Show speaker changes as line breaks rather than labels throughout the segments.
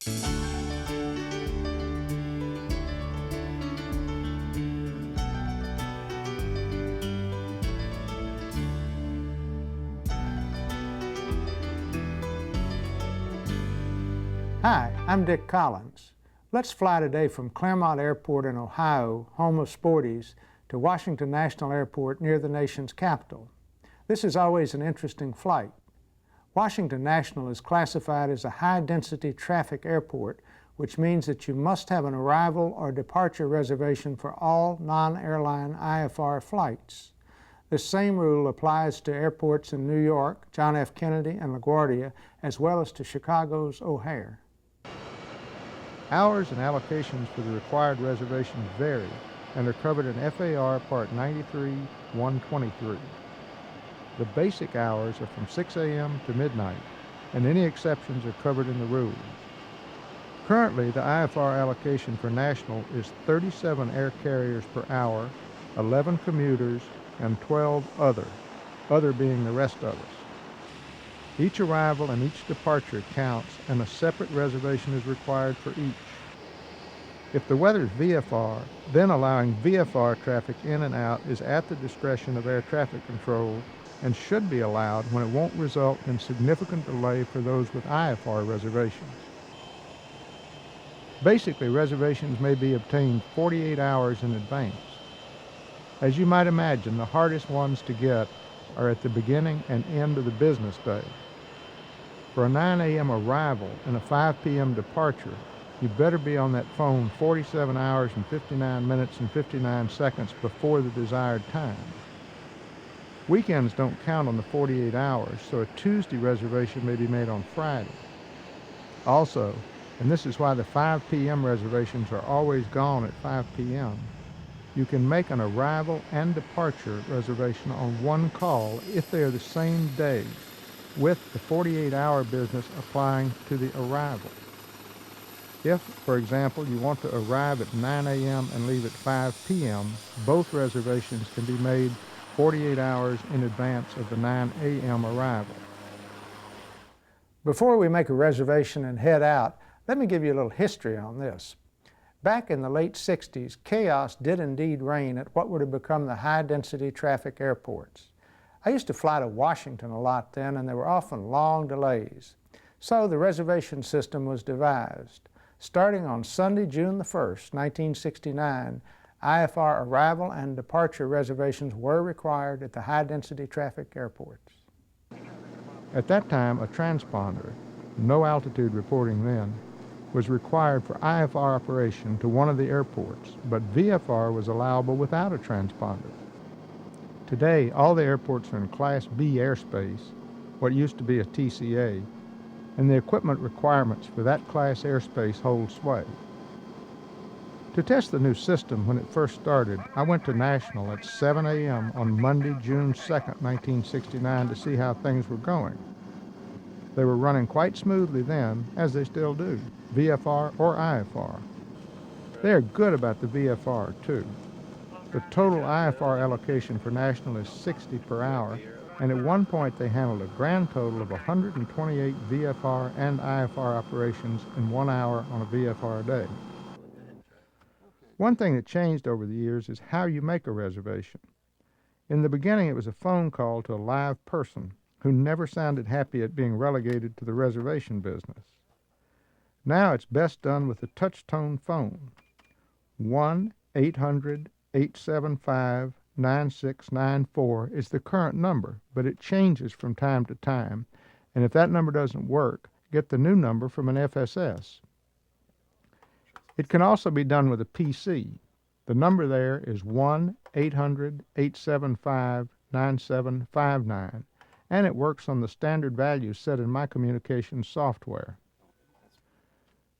Hi, I'm Dick Collins. Let's fly today from Claremont Airport in Ohio, home of Sporty's, to Washington National Airport near the nation's capital. This is always an interesting flight. Washington National is classified as a high-density traffic airport, which means that you must have an arrival or departure reservation for all non-airline IFR flights. This same rule applies to airports in New York, John F. Kennedy, and LaGuardia, as well as to Chicago's O'Hare.
Hours and allocations for the required reservations vary and are covered in FAR Part 93-123. The basic hours are from 6 a.m. to midnight, and any exceptions are covered in the rules. Currently, the IFR allocation for national is 37 air carriers per hour, 11 commuters, and 12 other being the rest of us. Each arrival and each departure counts, and a separate reservation is required for each. If the weather is VFR, then allowing VFR traffic in and out is at the discretion of air traffic control and should be allowed when it won't result in significant delay for those with IFR reservations. Basically, reservations may be obtained 48 hours in advance. As you might imagine, the hardest ones to get are at the beginning and end of the business day. For a 9 a.m. arrival and a 5 p.m. departure, you better be on that phone 47 hours and 59 minutes and 59 seconds before the desired time. Weekends don't count on the 48 hours, so a Tuesday reservation may be made on Friday. Also, and this is why the 5 p.m. reservations are always gone at 5 p.m., you can make an arrival and departure reservation on one call if they are the same day, with the 48-hour business applying to the arrival. If, for example, you want to arrive at 9 a.m. and leave at 5 p.m., both reservations can be made 48 hours in advance of the 9 a.m. arrival.
Before we make a reservation and head out, let me give you a little history on this. Back in the late 60s, chaos did indeed reign at what would have become the high-density traffic airports. I used to fly to Washington a lot then, and there were often long delays. So the reservation system was devised. Starting on Sunday, June the 1st, 1969, IFR arrival and departure reservations were required at the high-density traffic airports.
At that time, a transponder, no altitude reporting then, was required for IFR operation to one of the airports, but VFR was allowable without a transponder. Today, all the airports are in Class B airspace, what used to be a TCA, and the equipment requirements for that class airspace hold sway. To test the new system when it first started, I went to National at 7 a.m. on Monday, June 2nd, 1969 to see how things were going. They were running quite smoothly then, as they still do, VFR or IFR. They are good about the VFR, too. The total IFR allocation for National is 60 per hour, and at one point they handled a grand total of 128 VFR and IFR operations in 1 hour on a VFR day. One thing that changed over the years is how you make a reservation. In the beginning, it was a phone call to a live person who never sounded happy at being relegated to the reservation business. Now it's best done with a touch-tone phone. 1-800-875-9694 is the current number, but it changes from time to time, and if that number doesn't work, get the new number from an FSS. It can also be done with a PC. The number there is 1-800-875-9759, and it works on the standard values set in my communications software.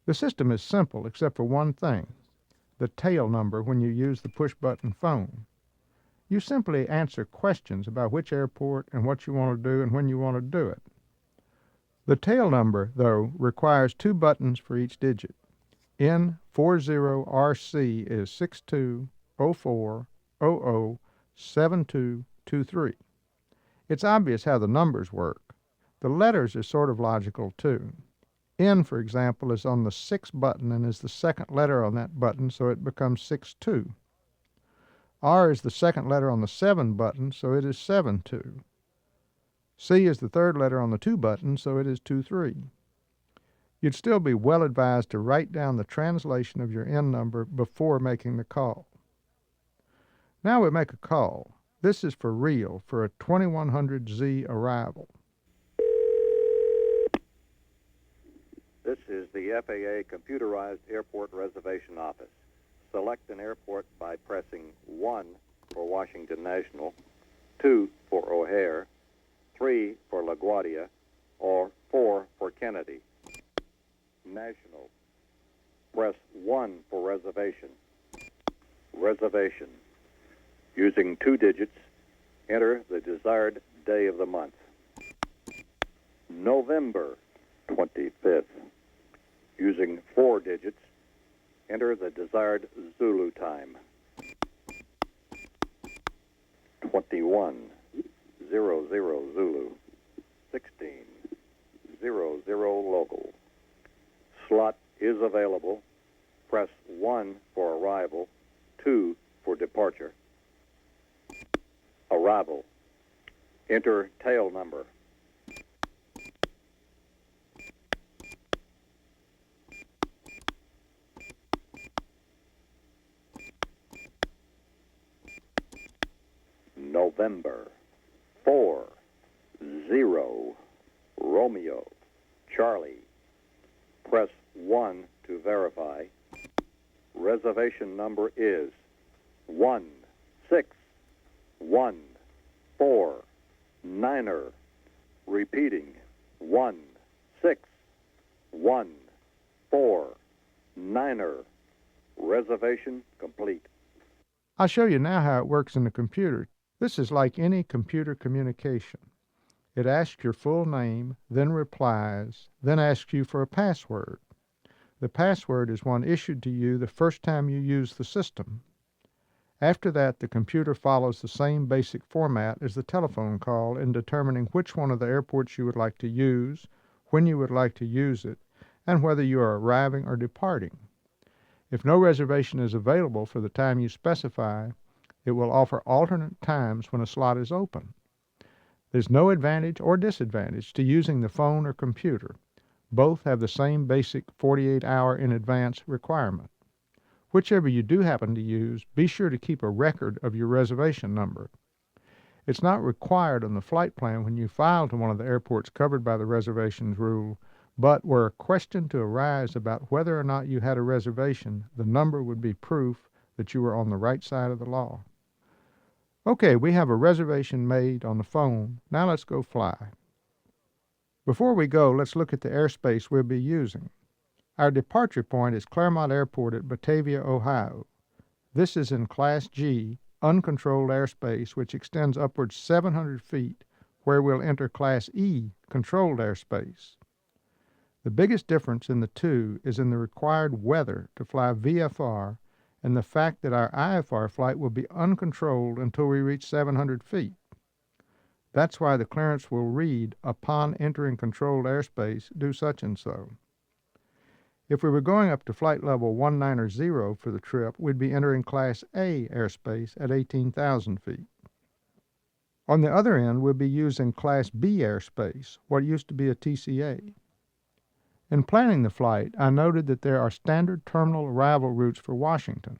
The system is simple except for one thing, the tail number when you use the push-button phone. You simply answer questions about which airport and what you want to do and when you want to do it. The tail number, though, requires 2 buttons for each digit. N40RC is 6204007223. It's obvious how the numbers work. The letters are sort of logical, too. N, for example, is on the 6 button and is the second letter on that button, so it becomes 6-2. R is the second letter on the 7 button, so it is 7-2. C is the third letter on the 2 button, so it is 2-3. You'd still be well advised to write down the translation of your N number before making the call. Now we make a call. This is for real, for a 2100Z arrival.
This is the FAA Computerized Airport Reservation Office. Select an airport by pressing 1 for Washington National, 2 for O'Hare, 3 for LaGuardia, or 4 for Kennedy. National. Press 1 for reservation. Reservation. Using 2 digits, enter the desired day of the month. November 25th. Using 4 digits, enter the desired Zulu time. 2100 Zulu. 1600 local. Slot is available. Press 1 for arrival, 2 for departure. Arrival. Enter tail number. November 40 Romeo Charlie. Press 1 to verify. Reservation number is 16149er. Repeating, 16149er. Reservation complete.
I'll show you now how it works in the computer. This is like any computer communication. It asks your full name, then replies, then asks you for a password. The password is one issued to you the first time you use the system. After that, the computer follows the same basic format as the telephone call in determining which one of the airports you would like to use, when you would like to use it, and whether you are arriving or departing. If no reservation is available for the time you specify, it will offer alternate times when a slot is open. There's no advantage or disadvantage to using the phone or computer. Both have the same basic 48-hour in advance requirement. Whichever you do happen to use, be sure to keep a record of your reservation number. It's not required on the flight plan when you file to one of the airports covered by the reservations rule, but were a question to arise about whether or not you had a reservation, the number would be proof that you were on the right side of the law. Okay, we have a reservation made on the phone. Now let's go fly. Before we go, let's look at the airspace we'll be using. Our departure point is Claremont Airport at Batavia, Ohio. This is in Class G, uncontrolled airspace, which extends upwards 700 feet, where we'll enter Class E, controlled airspace. The biggest difference in the two is in the required weather to fly VFR and the fact that our IFR flight will be uncontrolled until we reach 700 feet. That's why the clearance will read, upon entering controlled airspace, do such and so. If we were going up to flight level 190 for the trip, we'd be entering Class A airspace at 18,000 feet. On the other end, we'll be using Class B airspace, what used to be a TCA. In planning the flight, I noted that there are standard terminal arrival routes for Washington.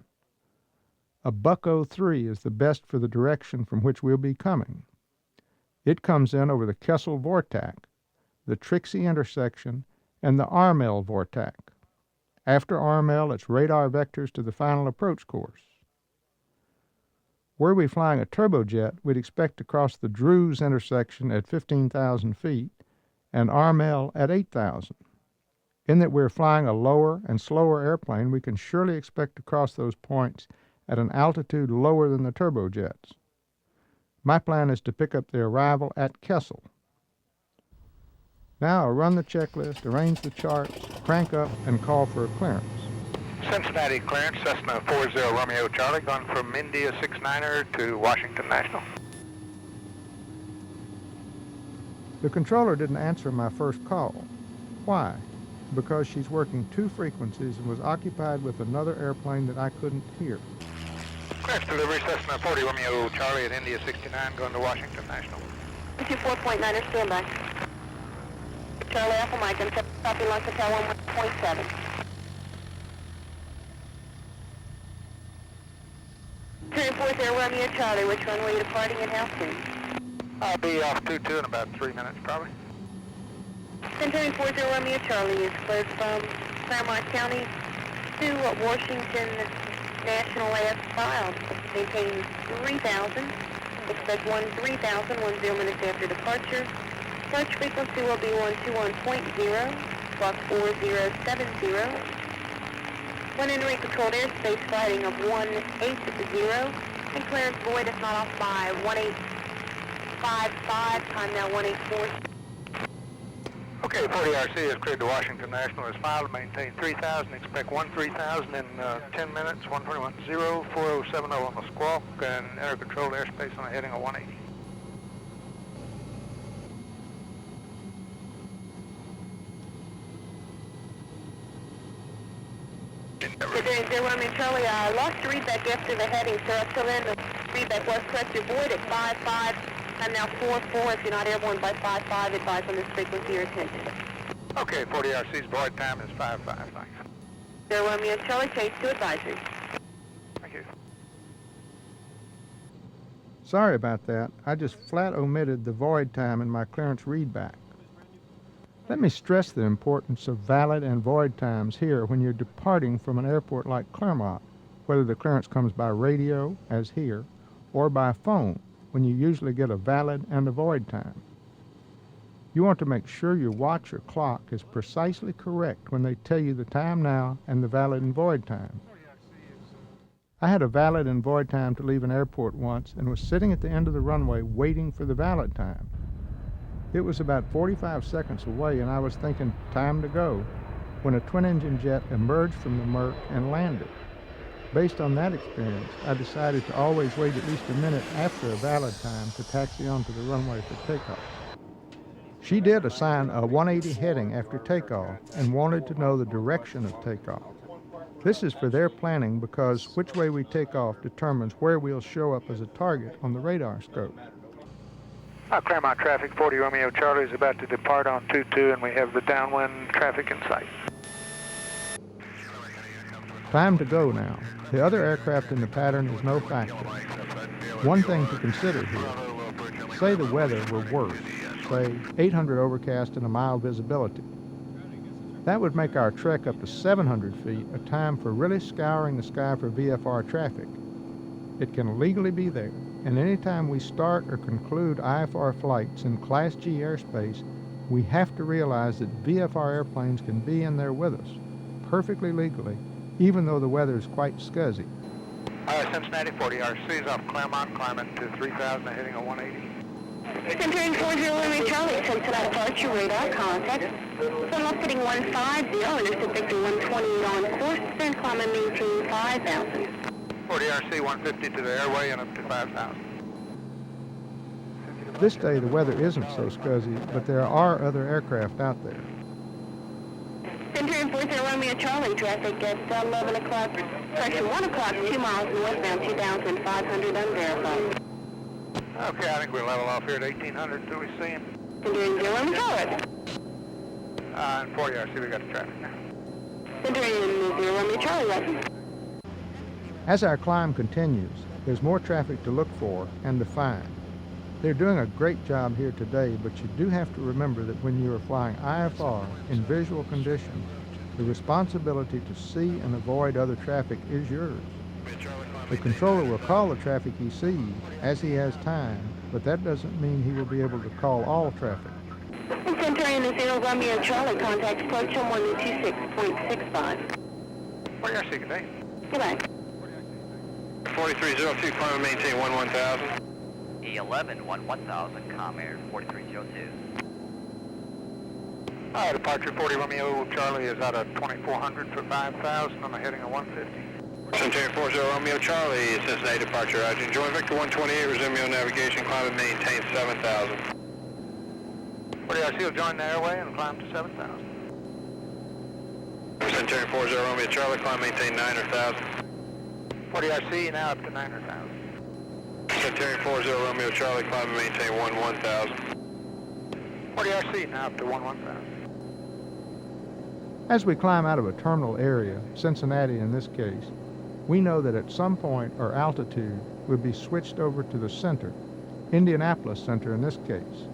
A Bucko 3 is the best for the direction from which we'll be coming. It comes in over the Kessel Vortac, the Trixie intersection, and the Armel Vortac. After Armel, it's radar vectors to the final approach course. Were we flying a turbojet, we'd expect to cross the Drews intersection at 15,000 feet and Armel at 8,000. In that we're flying a lower and slower airplane, we can surely expect to cross those points at an altitude lower than the turbojets. My plan is to pick up the arrival at Kessel. Now I'll run the checklist, arrange the charts, crank up, and call for a clearance.
Cincinnati clearance, Cessna 40 Romeo Charlie, going from India 69er to Washington National.
The controller didn't answer my first call. Why? because she's working 2 frequencies and was occupied with another airplane that I couldn't hear.
Clearance delivery, Cessna 40 Romeo Charlie at India 69 going to Washington National.
24.9er standby. Charlie Alpha Mike, and copy launch hotel 1.7. Turn 40 Romeo Charlie, which runway are you departing and how soon?
I'll be off 22 in about 3 minutes probably.
Centurion 40 Romeo Charlie is closed from Claremont County to Washington National AF filed. Maintain 3,000. Expect 3000, 10 minutes after departure. Approach frequency will be 121.0, block 4070. When entering controlled airspace, flighting of 180, and clearance void if not off by 1855, time now 184.
Okay, 40RC is cleared to Washington National. Is filed. Maintain 3,000. Expect 13,000 in 10 minutes. 121.0, 4070 on the squawk, and enter controlled airspace on a heading of 180.
Centurion 0 Romeo Charlie, I lost the readback after the heading, sir. Until then, the readback was correct. Your void at 55. I'm now 44. If you're not airborne by 55, advise on this frequency your attention.
Okay, 40RC's void time is 55. Thanks.
0 Romeo Charlie, change to advisory.
Thank you.
Sorry about that. I just flat omitted the void time in my clearance readback. Let me stress the importance of valid and void times here when you're departing from an airport like Claremont, whether the clearance comes by radio, as here, or by phone, when you usually get a valid and a void time. You want to make sure your watch or clock is precisely correct when they tell you the time now and the valid and void time. I had a valid and void time to leave an airport once and was sitting at the end of the runway waiting for the valid time. It was about 45 seconds away and I was thinking, time to go, when a twin-engine jet emerged from the murk and landed. Based on that experience, I decided to always wait at least a minute after a valid time to taxi onto the runway for takeoff. She did assign a 180 heading after takeoff and wanted to know the direction of takeoff. This is for their planning because which way we take off determines where we'll show up as a target on the radar scope.
Claremont traffic, 40 Romeo Charlie is about to depart on 22, and we have the downwind traffic in sight.
Time to go now. The other aircraft in the pattern is no factor. One thing to consider here. Say the weather were worse, say 800 overcast and a mild visibility. That would make our trek up to 700 feet a time for really scouring the sky for VFR traffic. It can legally be there, and anytime we start or conclude IFR flights in Class G airspace, we have to realize that VFR airplanes can be in there with us, perfectly legally, even though the weather is quite scuzzy.
Cincinnati 40RC is off Claremont, climbing to 3,000, heading on 180.
Centurion 40 Romeo Charlie, Cincinnati departure radar contact. Sunlock heading 150, intercept Victor 120 on course, then climb and maintain 5,000.
40RC 150 to the airway and up to 5,000.
This day the weather isn't so scuzzy, but there are other aircraft out there.
Centurion 40 Romeo Charlie, traffic at 11 o'clock, pressure 1 o'clock, 2 miles northbound, 2,500 unverified.
Okay, I think we'll level off here at 1,800 until we see him.
Centurion 0 Romeo Charlie.
And 40RC, we got the traffic now.
Centurion 0 Romeo Charlie, right.
As our climb continues, there's more traffic to look for and to find. They're doing a great job here today, but you do have to remember that when you are flying IFR in visual conditions, the responsibility to see and avoid other traffic is yours. The controller will call the traffic he sees as he has time, but that doesn't mean he will be able to call all traffic.
Centurion 0 Romeo Charlie, contact approach on 126.65.
40RC, good day.
Goodbye.
4302, climb and maintain 11,000.
E11, 11000, Comair 4302.
Departure 40 Romeo Charlie is out of 2400 for 5,000 on a heading of 150.
Centurion 40 Romeo Charlie, Cincinnati departure. Roger. Join Victor 128, resume your navigation, climb and maintain 7,000.
40RC will join the airway and climb to 7,000.
Centurion 40 Romeo Charlie, climb maintain 9,000.
40RC, now up to 900,000.
Centurion 40 Romeo Charlie, climb and maintain 11,000.
40RC, now up to 11,000.
As we climb out of a terminal area, Cincinnati in this case, we know that at some point our altitude will be switched over to the center, Indianapolis Center in this case.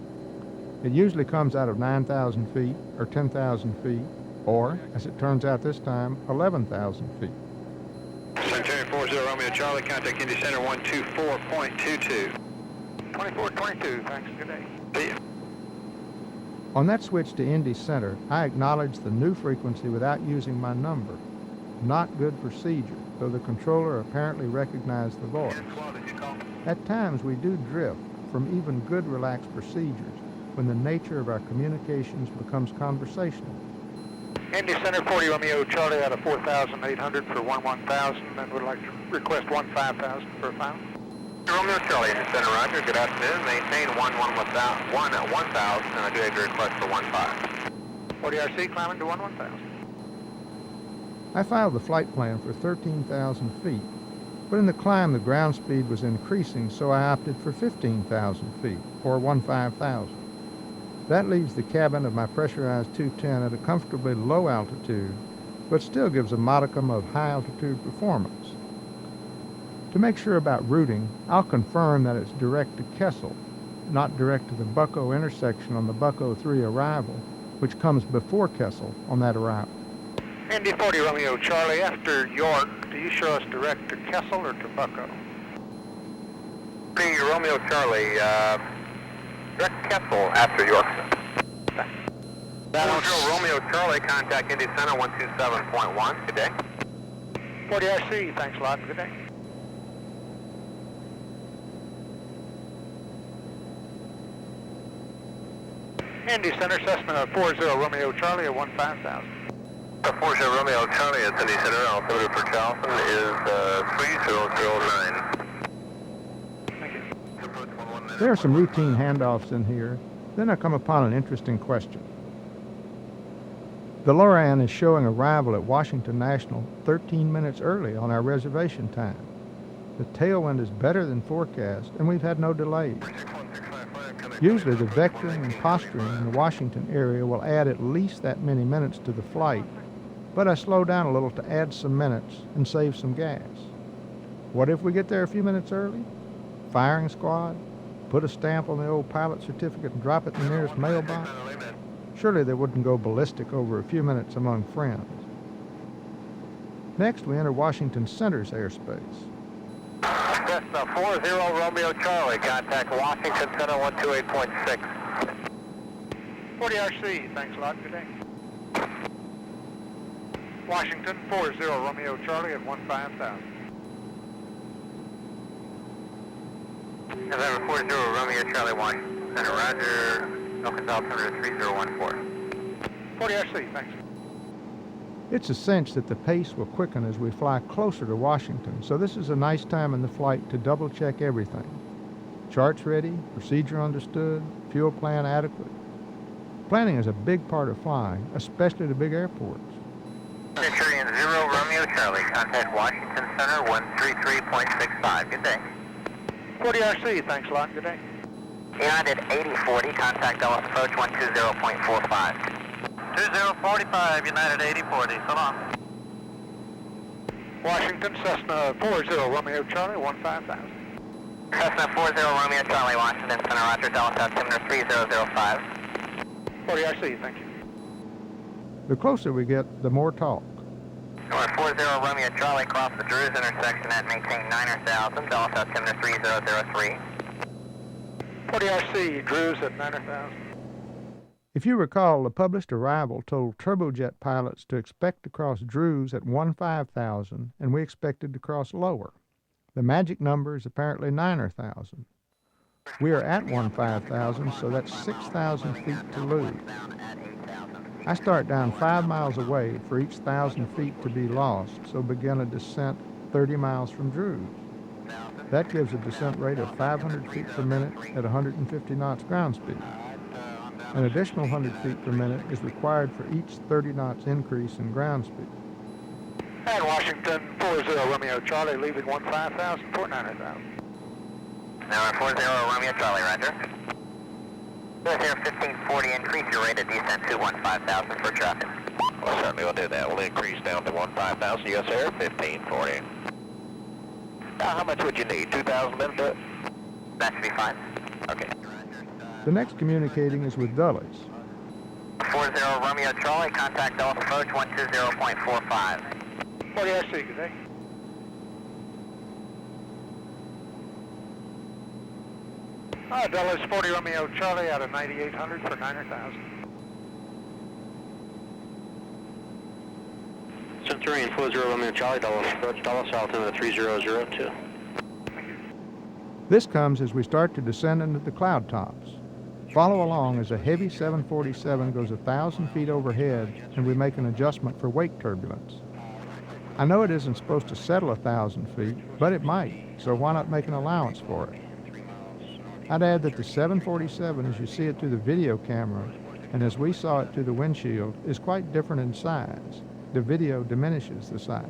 It usually comes out of 9,000 feet or 10,000 feet, or, as it turns out this time, 11,000 feet.
Centurion 40 Romeo Charlie, contact Indy Center 124.22.
2422, thanks, good day.
See ya.
On that switch to Indy Center, I acknowledge the new frequency without using my number. Not good procedure, though the controller apparently recognized the voice. At times we do drift from even good relaxed procedures when the nature of our communications becomes conversational.
Indy Center 40 Romeo Charlie out of 4,800 for 11,000 and would like to request 15,000 for a final.
Romeo Charlie, Indy Center, roger. Good afternoon. Maintain 1 at 1,000, and I do have your request for 15.
40RC climbing to 11,000.
I filed the flight plan for 13,000 feet, but in the climb the ground speed was increasing, so I opted for 15,000 feet, or 15,000. That leaves the cabin of my pressurized 210 at a comfortably low altitude, but still gives a modicum of high altitude performance. To make sure about routing, I'll confirm that it's direct to Kessel, not direct to the Bucko intersection on the Bucko 3 arrival, which comes before Kessel on that arrival.
Indy 40 Romeo Charlie, after York, do you show us direct to Kessel or to Bucko?
Indy Romeo Charlie, direct Kessel after York. Romeo Charlie, contact Indy Center 127.1. Good day.
40RC, thanks a lot, good day. Indy Center, Cessna 40 Romeo Charlie at 15,000.
40 Romeo Charlie at Indy Center, altimeter for Charleston is 3009.
Thank you.
There are some routine handoffs in here. Then I come upon an interesting question. The LORAN is showing arrival at Washington National 13 minutes early on our reservation time. The tailwind is better than forecast, and we've had no delays. Usually the vectoring and posturing in the Washington area will add at least that many minutes to the flight, but I slow down a little to add some minutes and save some gas. What if we get there a few minutes early? Firing squad? Put a stamp on the old pilot certificate and drop it in the nearest mailbox? Surely they wouldn't go ballistic over a few minutes among friends. Next, we enter Washington Center's airspace.
Cessna 40 Romeo Charlie, contact Washington Center 128.6.
40RC, thanks a lot, good day. Washington 40 Romeo Charlie at 15,000.
November 40 Romeo Charlie, Washington Center, roger. North altimeter 3014.
40RC, thanks.
It's a cinch that the pace will quicken as we fly closer to Washington, so this is a nice time in the flight to double-check everything. Charts ready, procedure understood, fuel plan adequate. Planning is a big part of flying, especially to big airports.
Centurion 0 Romeo Charlie, contact Washington Center 133.65. Good day.
40RC, thanks a lot, good day.
United 8040, contact Dallas approach 120.45. 2045, United 8040, so long.
Washington Cessna 40 Romeo Charlie, 15,000.
Cessna 40 Romeo Charlie, Washington Center, roger, Dallas altimeter 3005.
40RC, thank you.
The closer we get, the more talk.
North 40 Romeo Charlie, cross the Drews intersection at maintain 9,000, Dallas altimeter 3003.
40RC, Drews at 9,000.
If you recall, the published arrival told turbojet pilots to expect to cross Drews at 15,000, and we expected to cross lower. The magic number is apparently 9,000. We are at 15,000, so that's 6,000 feet to lose. I start down 5 miles away for each 1,000 feet to be lost, so begin a descent 30 miles from Drews. That gives a descent rate of 500 feet per minute at 150 knots ground speed. An additional 100 feet per minute is required for each 30 knots increase in ground speed.
And Washington 40 Romeo Charlie, leaving 15,000, port 900,000.
Now 40 Romeo Charlie, roger. US Air 1540, increase your rate of descent to 15,000 for traffic.
Well, certainly we'll do that. We'll increase down to 15,000 US Air 1540. Now, how much would you need? 2,000 men to it?
That should be fine.
Okay.
The next communicating is with Dulles.
40 Romeo Charlie, contact Dulles approach 120.45.
40 RC, good day. Dulles 40 Romeo Charlie out of 9,800 for 900,000.
Centurion 40 Romeo Charlie, Dulles approach, Dulles altimeter 3002.
This comes as we start to descend into the cloud tops. Follow along as a heavy 747 goes 1,000 feet overhead and we make an adjustment for wake turbulence. I know it isn't supposed to settle 1,000 feet, but it might, so why not make an allowance for it? I'd add that the 747, as you see it through the video camera, and as we saw it through the windshield, is quite different in size. The video diminishes the size.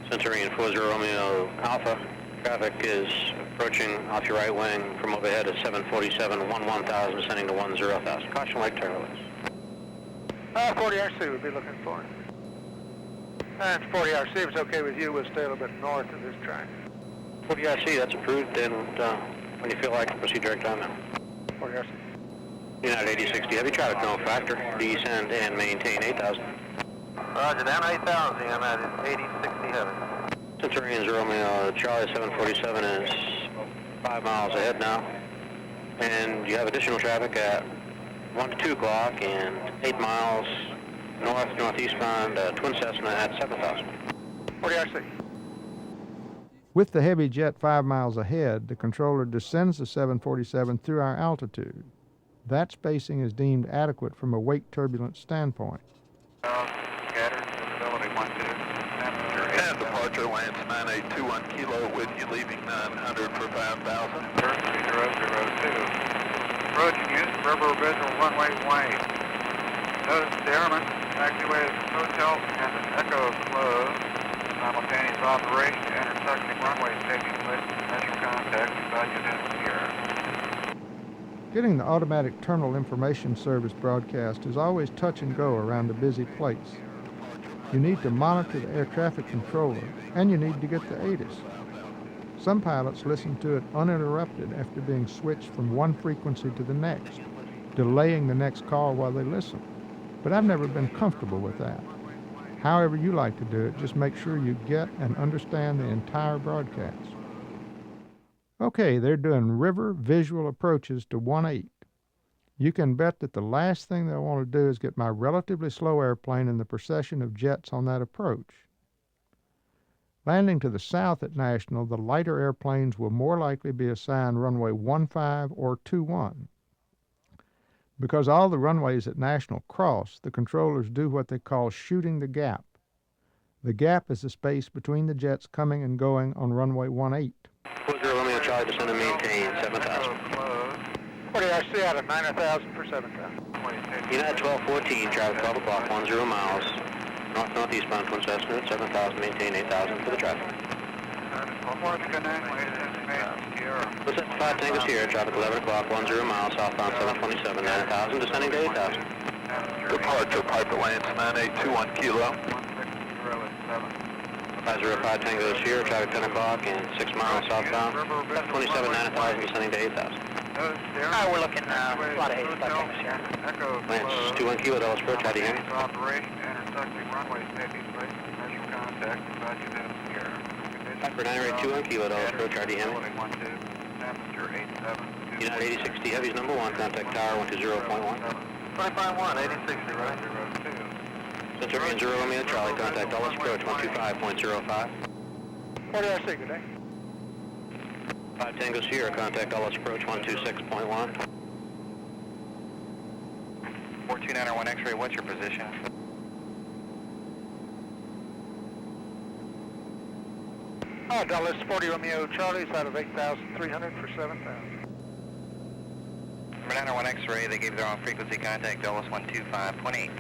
Centurion 40 Romeo Alpha, traffic is approaching off your right wing from overhead at 747, 11,000, descending to 10,000. Caution wake turbulence.
40 RC would be looking for it. And 40 RC, if it's okay with you, we'll stay a little bit north of this track.
40 RC, that's approved, and when you feel like it, proceed direct on now.
40 RC.
United 8060, heavy traffic control factor, descend and maintain 8,000.
Roger, down 8,000, United 8060 heavy.
Centurion Romeo Charlie 747 is 5 miles ahead now, and you have additional traffic at 1 to 2 o'clock and 8 miles northeastbound twin Cessna at 7,000.
40 RC.
With the heavy jet 5 miles ahead, the controller descends the 747 through our altitude. That spacing is deemed adequate from a wake turbulence standpoint.
Scattered, visibility 12. And departure lands 9821 kilo with you leaving 900 for 5,000.
3002. Approaching use river visual runway wing. Notice the airman, taxiway hotel and echo closed. Simultaneous operation, intersecting runway taking place, measure contact, budget is here.
Getting the automatic terminal information service broadcast is always touch and go around a busy place. You need to monitor the air traffic controller, and you need to get the ATIS. Some pilots listen to it uninterrupted after being switched from one frequency to the next, delaying the next call while they listen. But I've never been comfortable with that. However you like to do it, just make sure you get and understand the entire broadcast. Okay, they're doing river visual approaches to 18. You can bet that the last thing they'll want to do is get my relatively slow airplane in the procession of jets on that approach. Landing to the south at National, the lighter airplanes will more likely be assigned runway 15 or 21. Because all the runways at National cross, the controllers do what they call shooting the gap. The gap is the space between the jets coming and going on runway 18.
40 Romeo Charlie, descend and maintain 7,000.
40 RC out of 9,000 for 7,000.
United 1214, traffic 12 o'clock, 10 miles. Northeastbound twin Cessna at 7,000, maintain 8,000 for the traffic. Listen, 5 Tango Sierra, traffic 11 o'clock, 10 miles, southbound 727, 9,000, descending to 8,000.
Departure, Piper lands 9821 kilo.
505 Tango Sierra, traffic 10 o'clock and 6 miles southbound, 727, 9,000, descending to 8,000.
We're looking a lot of 8 Tango Sierra.
Lance 21 kilo, Dulles approach, how do you hear me? Piper 981 kilo, Dulles approach, how do you hear me? United 8060 Heavy's number 1, contact tower 120.1.
551, 8060, right?
Centurion 0 Romeo Charlie, contact Dulles approach 125.05.
40 RC, good day.
5 Tango Sierra, contact Dulles approach 126.1.
4291 X-ray, what's your position?
Dulles 40 Romeo Charlie's out of 8,300 for 7,000.
Banana 1 X-ray, they gave their own frequency contact, Dulles 125.8.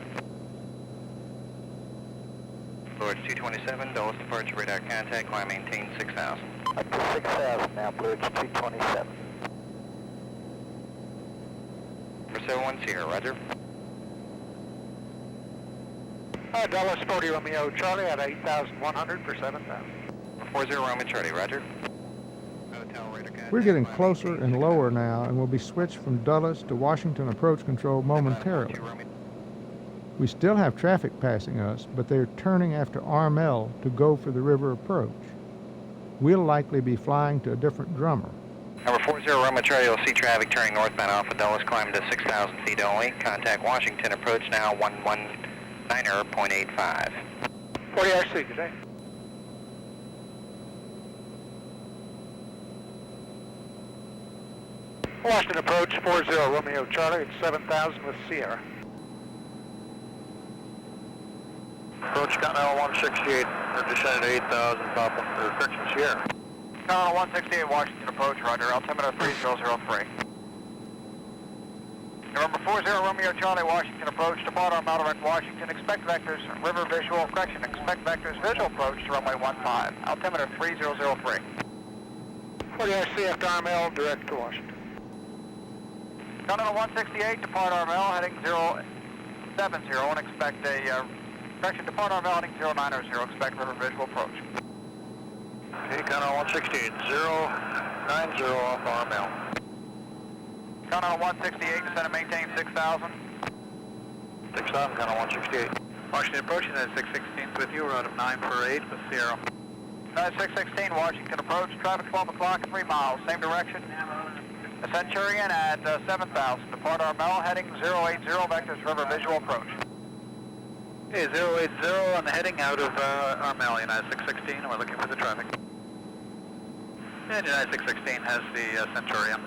Fluids 227, Dulles departure radar contact, climb maintain 6,000.
Up to 6,000 now, fluids 227.
For 71 Sierra, roger.
Dallas Sporty Romeo Charlie at 8,100 for 7,000.
40 Romeo Charlie, roger.
We're getting closer and lower now and will be switched from Dulles to Washington approach control momentarily. We still have traffic passing us, but they're turning after Armel to go for the river approach. We'll likely be flying to a different drummer.
Number 40 Romeo Charlie, you'll see traffic turning northbound off of Dulles, climb to 6,000 feet only. Contact Washington approach now 119.85.
40 RC today. Washington approach 40 Romeo Charlie at 7,000 with Sierra.
Approach Continental 168, they're descending to 8,000, Papa, or correction, Sierra.
Continental 168 Washington approach, roger, altimeter 3003. November 40 Romeo Charlie, Washington approach, depart on Mount Washington, expect vectors, river visual, correction, expect vectors, visual approach to runway 15, altimeter 3003.
40 RC after Armel, direct to Washington.
Continental 168, depart Armel, heading 070, and expect a, correction, depart Armel, heading 090, expect river visual approach.
Okay, Continental 168, 090 off Armel.
Continental 168, descend and maintain 6,000.
6,000, Continental 168.
Washington approaching at 616 with you, route of 948 with Sierra.
616, Washington approach, traffic 12 o'clock, 3 miles, same direction. A Centurion at 7,000, depart Armel, heading 080, vectors river visual approach.
Okay, 080 on the heading out of Armel, United 616, and we're looking for the traffic. And United 616 has the Centurion.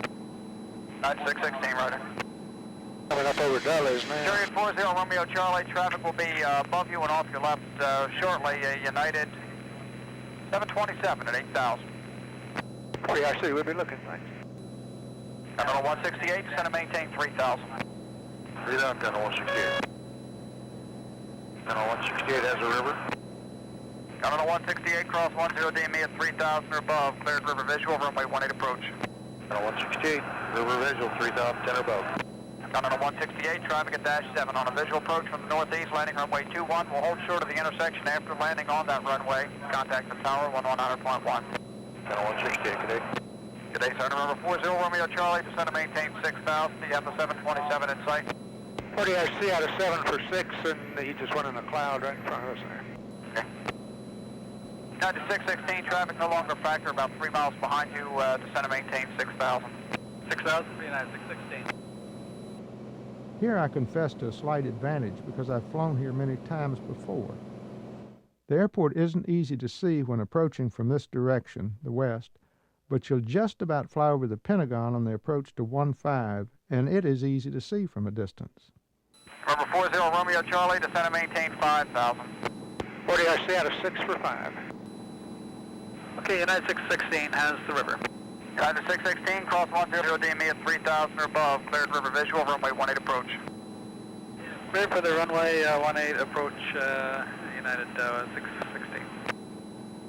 United 616, roger.
Coming up over Dulles now.
Centurion 40 Romeo Charlie, traffic will be above you and off your left shortly, United 727 at 8,000.
40 RC, we'll be looking, thanks.
Continental 168, descend and maintain 3,000.
3,000, Continental 168. Continental 168 has a river.
Continental 168, cross 10 DME at 3,000 or above, cleared river visual, runway 18 approach.
Continental 168, river visual, 3,000, 10 or above.
Continental 168, traffic at dash 7 on a visual approach from the northeast, landing runway 21. We'll hold short of the intersection after landing on that runway. Contact the tower, 119.1.
Continental 168, good day.
Good day, sir. Number 40 Romeo Charlie, descend to maintain 6,000. You have the 727 in sight.
40 RC out of 7 for 6, and he just went in a cloud right in front of us there.
Okay. Down to 616, traffic no longer factor, about 3 miles behind you. Descend to maintain 6,000.
6,000 for United 616.
Here I confess to a slight advantage because I've flown here many times before. The airport isn't easy to see when approaching from this direction, the west, but you'll just about fly over the Pentagon on the approach to 15, and it is easy to see from a distance.
Number 40 Romeo Charlie, descend and maintain 5,000.
40 RC out of 6 for 5. Okay, United 616 has the river.
United 616, cross 10 DME at 3,000 or above, cleared river visual, runway 18 approach.
Clear for the runway 18 approach, United 616.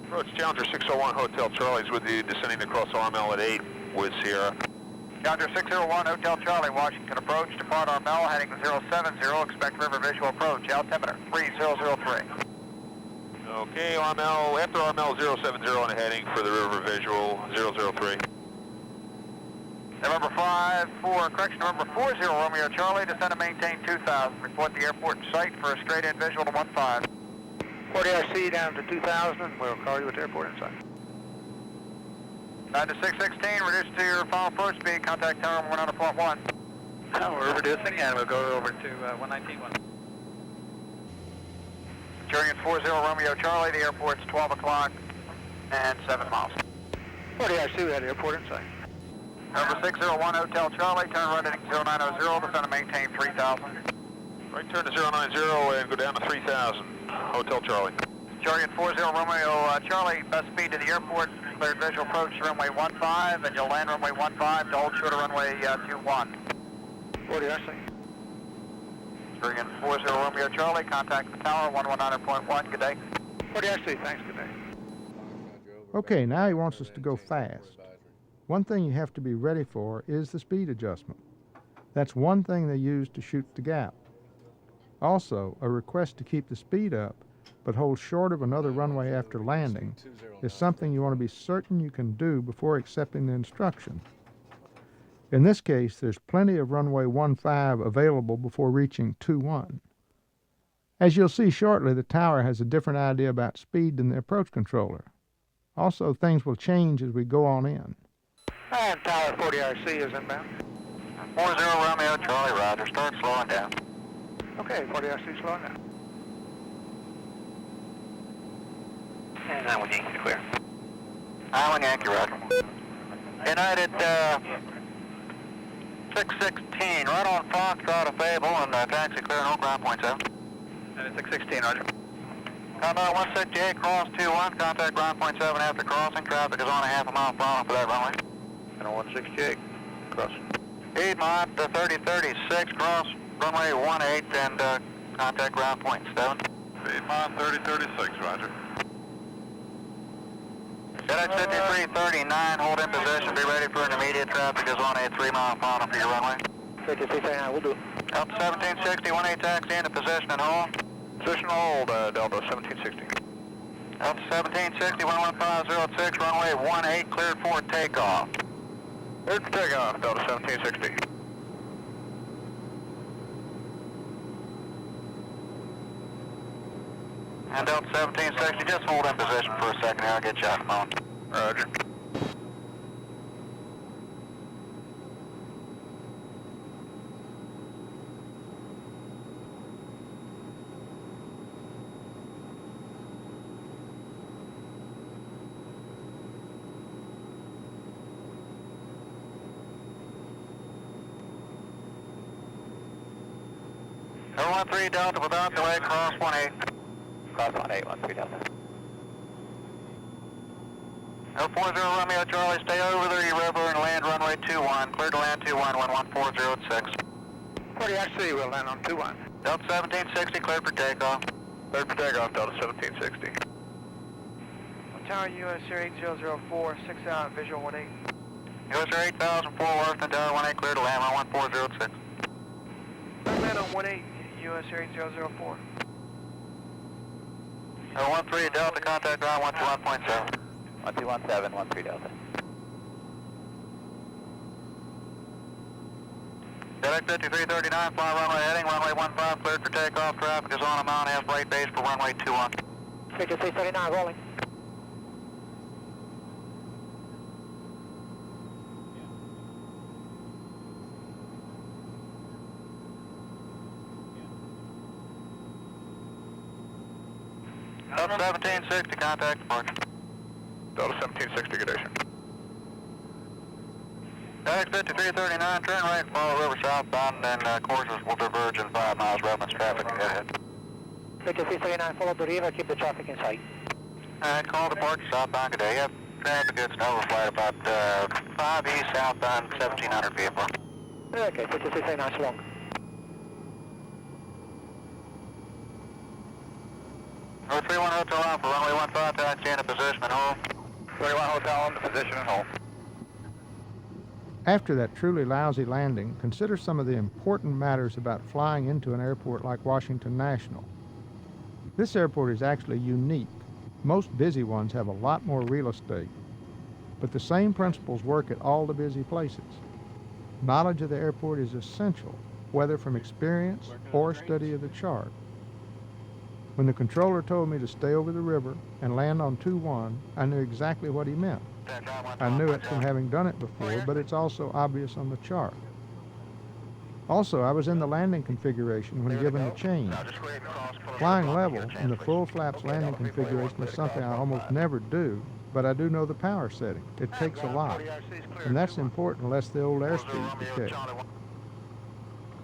Approach Challenger 601, Hotel Charlie's with you, descending across Armel at 8 with Sierra.
Challenger 601, Hotel Charlie, Washington approach, depart Armel, heading 070, expect river visual approach, altimeter 3003.
Okay, Armel, after Armel 070 on the heading for the river visual 003.
November 40 Romeo Charlie, descend and maintain 2,000. Report the airport in sight for a straight-in visual to 15.
40 RC down to 2,000, and we'll call you at the airport in sight.
Down to 616, reduce to your final approach speed, contact tower 100.1.
We're reducing, and we'll go over to 119.1.
Centurion 40 Romeo Charlie, the airport's 12 o'clock and 7 miles.
40 RC, we had the airport in sight.
Number 601 Hotel Charlie, turn right heading 090, descend and maintain 3,000.
Right turn to 090 and go down to 3,000, Hotel Charlie.
Centurion 40 Romeo Charlie, best speed to the airport, cleared visual approach to runway 15, and you'll land runway 15 to hold short of runway 21.
40 RC.
Bring in 40 Romeo Charlie, contact the tower, 119.1, good day.
40 RC, thanks, good day.
Okay, now he wants us to go fast. One thing you have to be ready for is the speed adjustment. That's one thing they use to shoot the gap. Also, a request to keep the speed up, but hold short of another runway after landing, is something you want to be certain you can do before accepting the instruction. In this case, there's plenty of runway 15 available before reaching 21. As you'll see shortly, the tower has a different idea about speed than the approach controller. Also, things will change as we go on in.
And tower 40 RC is inbound.
40 Romeo Charlie, roger, start slowing down.
Okay, 40 RC slowing down.
And 9-1 Yankee clear. 9-1 Yankee, roger. United 616, right on Foxtrot of Fable, and taxi clear, no ground point 7.
United 616, roger.
Contact 168, cross 21, contact ground point 7 after crossing. Traffic is on a half a mile following for that runway.
And 168, cross.
Piedmont 3036, cross runway 18 and contact ground point 7.
Piedmont 3036, roger.
FedEx 5339, hold in position, be ready for an immediate. Traffic is on a 3 mile final for your runway.
5339, we'll do.
Delta 1760, 18 taxi into position and hold.
Position hold, Delta 1760.
Delta 1760, 11506, runway 18 cleared for takeoff.
Cleared for takeoff, Delta 1760.
And Delta 1760, just hold in position for a second here, I'll get you on the phone.
Roger.
Number 13 Delta without delay, cross 18.
Cross 1813 Delta.
040 Romeo Charlie, stay over the river and land runway 21. Clear to land 21, 11406.
40 RC, we'll land on 21.
Delta 1760, cleared for takeoff.
Cleared for takeoff, Delta 1760.
Tower US Air 8004, 6 out, visual 18.
US Air 8004, Worth and Tower 18, clear to land on 1406.
Land on 18, US Air 8004.
013 Delta, contact ground 121.7.
1217, 13 Delta.
FedEx 5339, fly runway heading, runway 15, cleared for takeoff. Traffic is on a mile and a half right base for runway 21.
5339, rolling.
Delta 1760, contact departure.
Delta 1760, good day, sir.
FedEx 5339, turn right, follow river southbound, and courses will diverge in 5 miles, reference traffic ahead.
5339, follow the river, keep the traffic in sight.
Alright, call departure southbound, good day. Yep, traffic gets an overflight about 5 east southbound, 1700 feet.
Okay, 5339, so long.
Number 31 Hotel Alpha, runway 15, taxi into position and hold.
31 Hotel into position and hold.
After that truly lousy landing, consider some of the important matters about flying into an airport like Washington National. This airport is actually unique. Most busy ones have a lot more real estate, but the same principles work at all the busy places. Knowledge of the airport is essential, whether from experience or study of the chart. When the controller told me to stay over the river and land on 21, I knew exactly what he meant. I knew it from having done it before, but it's also obvious on the chart. Also, I was in the landing configuration when given the change. Flying level in the full flaps landing configuration is something I almost never do, but I do know the power setting. It takes a lot, and that's important lest the old airspeed decay.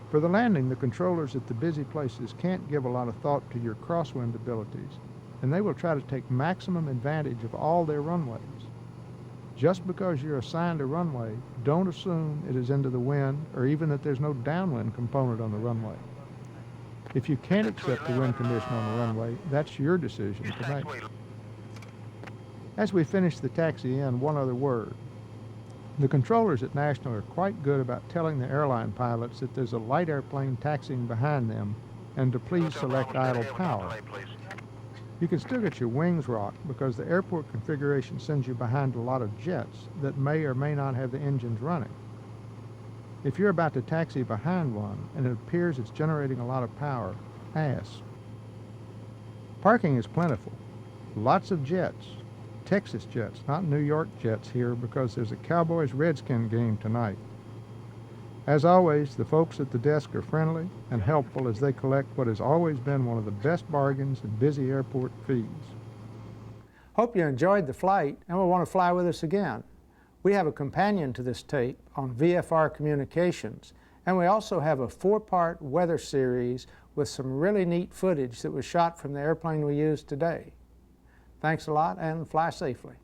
For the landing, the controllers at the busy places can't give a lot of thought to your crosswind abilities, and they will try to take maximum advantage of all their runways. Just because you're assigned a runway, don't assume it is into the wind or even that there's no downwind component on the runway. If you can't accept the wind condition on the runway, that's your decision to make. As we finish the taxi in, one other word. The controllers at National are quite good about telling the airline pilots that there's a light airplane taxiing behind them and to please select idle power. You can still get your wings rocked because the airport configuration sends you behind a lot of jets that may or may not have the engines running. If you're about to taxi behind one and it appears it's generating a lot of power, ask. Parking is plentiful. Lots of jets. Texas jets, not New York jets here because there's a Cowboys-Redskin game tonight. As always, the folks at the desk are friendly and helpful as they collect what has always been one of the best bargains in busy airport fees.
Hope you enjoyed the flight and will want to fly with us again. We have a companion to this tape on VFR communications, and we also have a 4-part weather series with some really neat footage that was shot from the airplane we used today. Thanks a lot and fly safely.